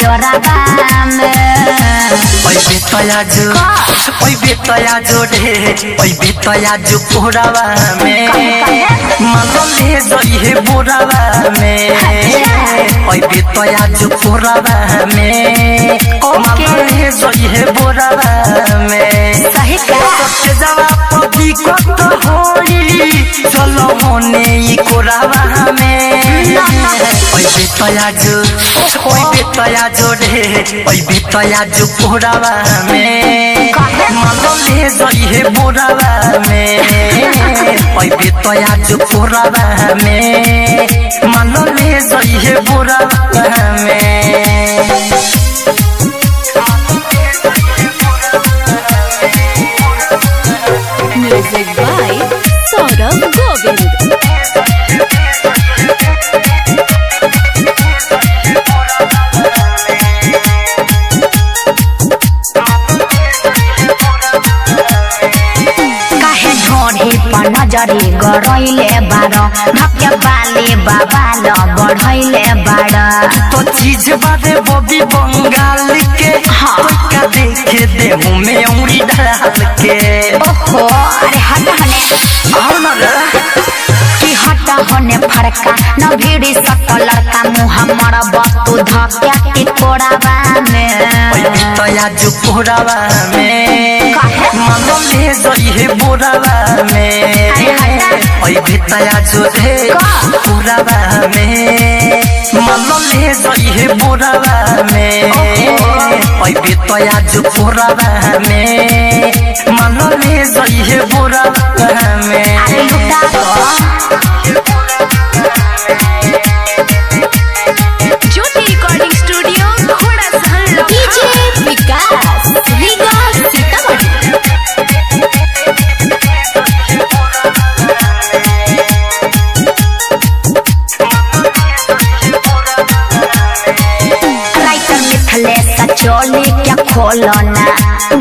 जोराबा में ओई बेतया जो ढे ओई बेतया जो कोराबा में मालो ले जई हे बोराबा में ओई बेतया जो कोराबा में मालो ले जई हे बोराबा में सही का सबके जवाब पदी कत होई चलो होने ई कोराबा में ओई बेतया जो ढे ओई बेतया जो कोराबा में मालो ले जई हे बोराबा में ओई बेतया जो कोराबा में मालो ले जई हे बोराबा में म्यूजिक बाय सौरभ गोविंद। नजरी गरैले बाड़ भक्य बाले बाबाल बढ़ैले बाड़ तो चीज बारे बॉबी बंगाल के का देखे देहू में उंगली डाल के ओहो अरे हट हने आओ ना कि हट हने फरका न भीड़ी सट लड़का मुँह मरब तू धक्या की कोड़ाबा में ओई बेतया जो कोराबा में मालो ले जई हे बोराबा में ओई बेतया जो रे कोराबा में मालो ले जई हे बोराबा में ओई बेतया जो कोराबा में मालो ले जई हे बोराबा में ज्योति रिकॉर्डिंग स्टूडियो घोड़ा सहन डीजे विकास विकास सीतामढ़ी। राइटर मिथलेश चोली क्या खोलना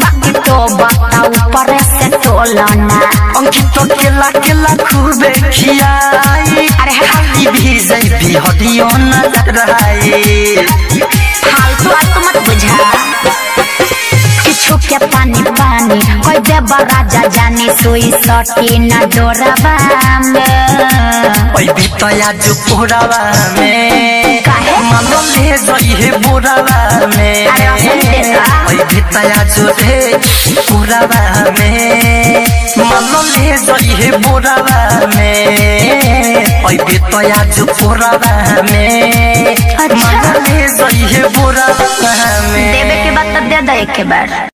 बाकी तो बताओ ऊपर से तोलना अंकित केला केला खूबे खियाई अरे खाली भी जई भी हडियो नजर आई फालतू फालतू मत बुझा किछु के पानी पानी कोई देव राजा जानी सुई सटी न जोराबा में ओई बेतया जो कोराबा में मालो ले जई हे बोराबा में ओई बेतया जो रे कोराबा में मालो ले जई हे बोराबा में ओई बेतया जो कोराबा में मालो ले जई हे बोराबा में देवे के बाद दे दे एक बार।